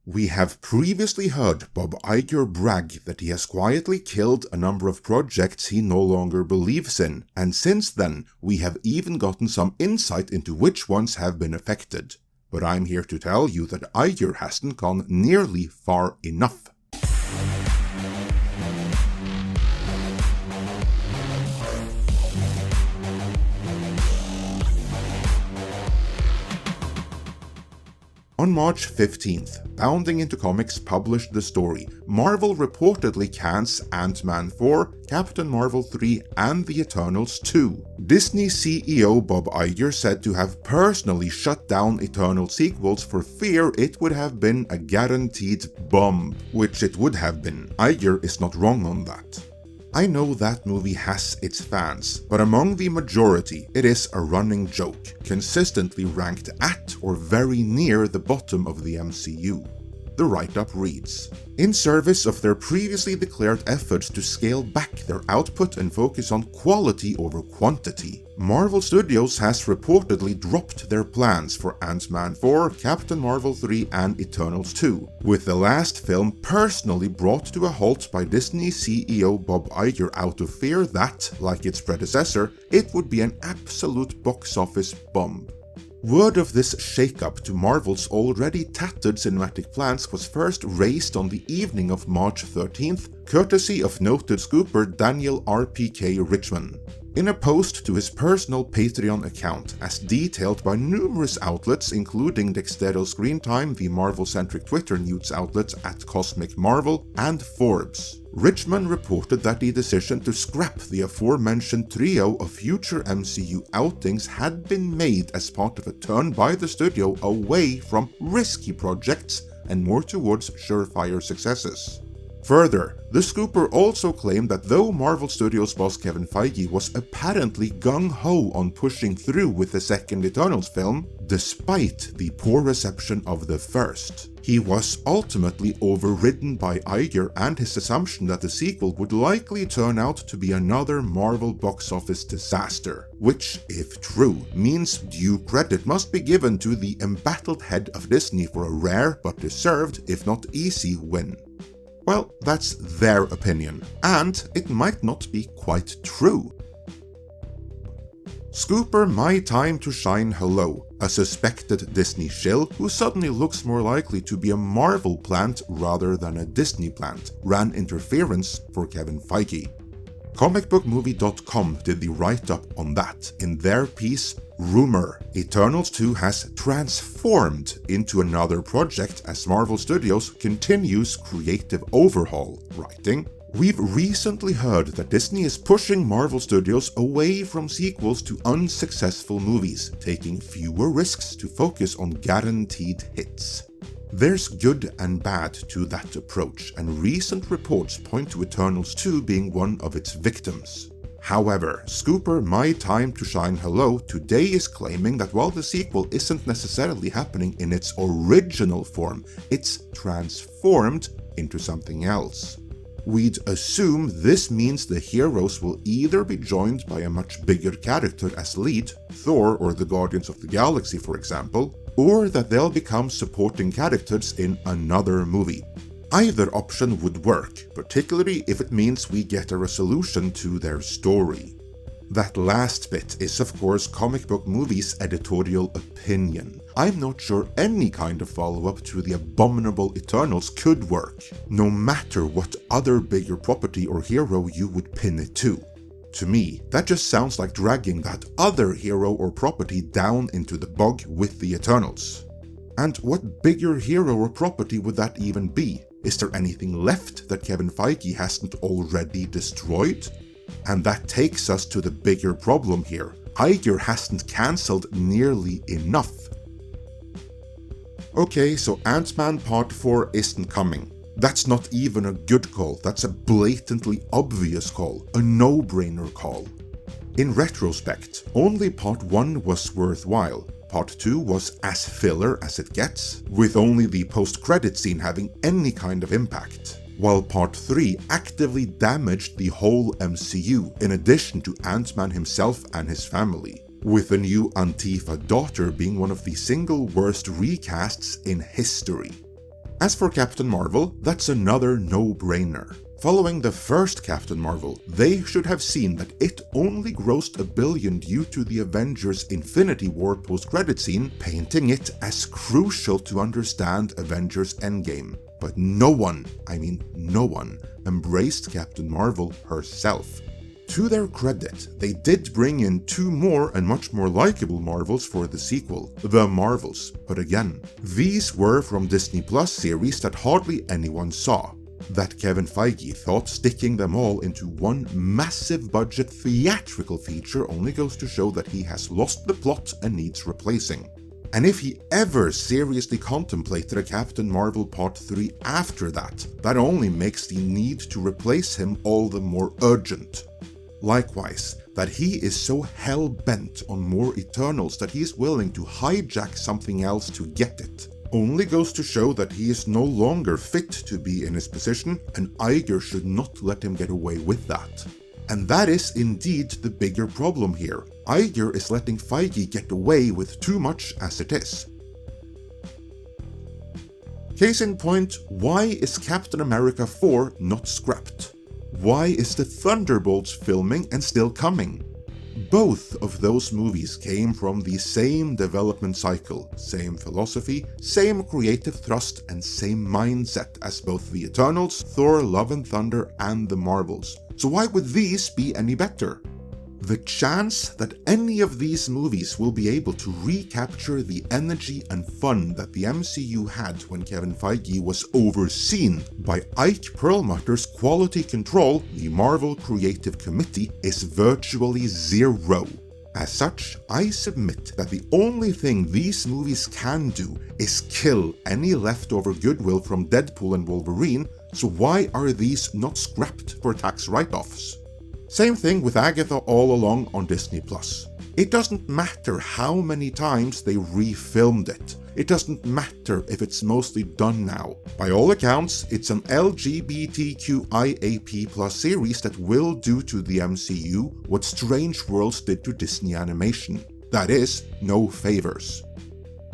We have previously heard Bob Iger brag that he has quietly killed a number of projects he no longer believes in, and since then we have even gotten some insight into which ones have been affected. But I'm here to tell you that Iger hasn't gone nearly far enough. On March 15th, Bounding Into Comics published the story. Marvel reportedly cans Ant-Man 4, Captain Marvel 3, and The Eternals 2. Disney CEO Bob Iger said to have personally shut down Eternal sequels for fear it would have been a guaranteed bomb, which it would have been. Iger is not wrong on that. I know that movie has its fans, but among the majority, it is a running joke, consistently ranked at or very near the bottom of the MCU. The write-up reads, "In service of their previously declared efforts to scale back their output and focus on quality over quantity, Marvel Studios has reportedly dropped their plans for Ant-Man 4, Captain Marvel 3 and Eternals 2, with the last film personally brought to a halt by Disney CEO Bob Iger out of fear that, like its predecessor, it would be an absolute box office bomb." Word of this shakeup to Marvel's already tattered cinematic plans was first raised on the evening of March 13th, courtesy of noted scooper Daniel RPK Richman. In a post to his personal Patreon account, as detailed by numerous outlets including Dextero Screentime, the Marvel-centric Twitter news outlet @CosmicMarvel, and Forbes, Richman reported that the decision to scrap the aforementioned trio of future MCU outings had been made as part of a turn by the studio away from risky projects and more towards surefire successes. Further, the scooper also claimed that though Marvel Studios boss Kevin Feige was apparently gung-ho on pushing through with the second Eternals film, despite the poor reception of the first, he was ultimately overridden by Iger and his assumption that the sequel would likely turn out to be another Marvel box office disaster, which, if true, means due credit must be given to the embattled head of Disney for a rare but deserved, if not easy, win. Well, that's their opinion, and it might not be quite true. Scooper My Time to Shine Hello, a suspected Disney shill who suddenly looks more likely to be a Marvel plant rather than a Disney plant, ran interference for Kevin Feige. Comicbookmovie.com did the write-up on that in their piece Rumor, Eternals 2 has transformed into another project as Marvel Studios continues creative overhaul, writing, "We've recently heard that Disney is pushing Marvel Studios away from sequels to unsuccessful movies, taking fewer risks to focus on guaranteed hits. There's good and bad to that approach, and recent reports point to Eternals 2 being one of its victims. However, scooper My Time to Shine Hello today is claiming that while the sequel isn't necessarily happening in its original form, it's transformed into something else. We'd assume this means the heroes will either be joined by a much bigger character as lead, Thor or the Guardians of the Galaxy for example, or that they'll become supporting characters in another movie. Either option would work, particularly if it means we get a resolution to their story." That last bit is of course Comic Book Movie's editorial opinion. I'm not sure any kind of follow-up to the abominable Eternals could work, no matter what other bigger property or hero you would pin it to. To me, that just sounds like dragging that other hero or property down into the bog with the Eternals. And what bigger hero or property would that even be? Is there anything left that Kevin Feige hasn't already destroyed? And that takes us to the bigger problem here. Iger hasn't cancelled nearly enough. Okay, so Ant-Man Part 4 isn't coming. That's not even a good call, that's a blatantly obvious call, a no-brainer call. In retrospect, only Part 1 was worthwhile. Part 2 was as filler as it gets, with only the post-credit scene having any kind of impact, while Part 3 actively damaged the whole MCU in addition to Ant-Man himself and his family, with the new Antifa daughter being one of the single worst recasts in history. As for Captain Marvel, that's another no-brainer. Following the first Captain Marvel, they should have seen that it only grossed $1 billion due to the Avengers Infinity War post-credit scene, painting it as crucial to understand Avengers Endgame. But no one, I mean no one, embraced Captain Marvel herself. To their credit, they did bring in 2 more and much more likable Marvels for the sequel, The Marvels, but again, these were from Disney Plus series that hardly anyone saw. That Kevin Feige thought sticking them all into one massive budget theatrical feature only goes to show that he has lost the plot and needs replacing. And if he ever seriously contemplated a Captain Marvel Part 3 after that, that only makes the need to replace him all the more urgent. Likewise, that he is so hell-bent on more Eternals that he is willing to hijack something else to get it, only goes to show that he is no longer fit to be in his position, and Iger should not let him get away with that. And that is indeed the bigger problem here. Iger is letting Feige get away with too much as it is. Case in point, why is Captain America 4 not scrapped? Why is the Thunderbolts filming and still coming? Both of those movies came from the same development cycle, same philosophy, same creative thrust, and same mindset as both the Eternals, Thor, Love and Thunder, and the Marvels. So why would these be any better? The chance that any of these movies will be able to recapture the energy and fun that the MCU had when Kevin Feige was overseen by Ike Perlmutter's quality control, the Marvel Creative Committee, is virtually zero. As such, I submit that the only thing these movies can do is kill any leftover goodwill from Deadpool and Wolverine, so why are these not scrapped for tax write-offs? Same thing with Agatha All Along on Disney+. It doesn't matter how many times they refilmed it. It doesn't matter if it's mostly done now. By all accounts, it's an LGBTQIAP+ series that will do to the MCU what Strange Worlds did to Disney Animation. That is, no favors.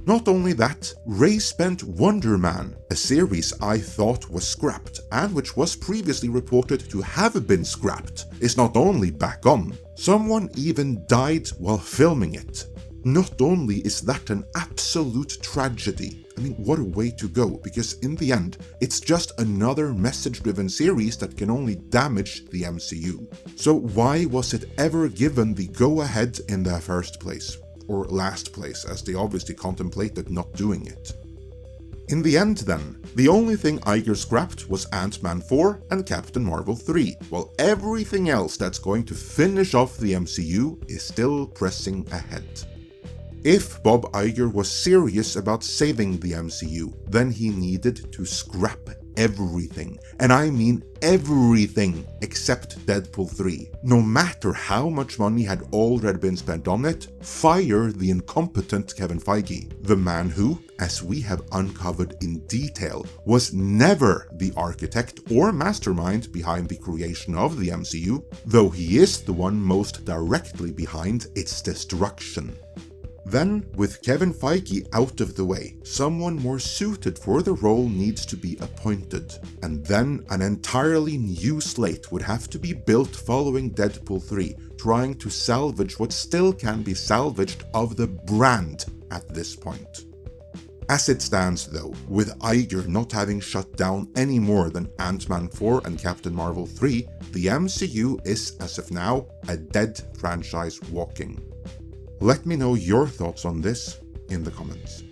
Not only that, Ray spent Wonder Man, a series I thought was scrapped, and which was previously reported to have been scrapped, is not only back on, someone even died while filming it. Not only is that an absolute tragedy, I mean, what a way to go, because in the end, it's just another message-driven series that can only damage the MCU. So why was it ever given the go-ahead in the first place? Or last place, as they obviously contemplated not doing it. In the end then, the only thing Iger scrapped was Ant-Man 4 and Captain Marvel 3, while everything else that's going to finish off the MCU is still pressing ahead. If Bob Iger was serious about saving the MCU, then he needed to scrap everything, and I mean everything except Deadpool 3. No matter how much money had already been spent on it, fire the incompetent Kevin Feige, the man who, as we have uncovered in detail, was never the architect or mastermind behind the creation of the MCU, though he is the one most directly behind its destruction. Then, with Kevin Feige out of the way, someone more suited for the role needs to be appointed. And then an entirely new slate would have to be built following Deadpool 3, trying to salvage what still can be salvaged of the brand at this point. As it stands though, with Iger not having shut down any more than Ant-Man 4 and Captain Marvel 3, the MCU is, as of now, a dead franchise walking. Let me know your thoughts on this in the comments.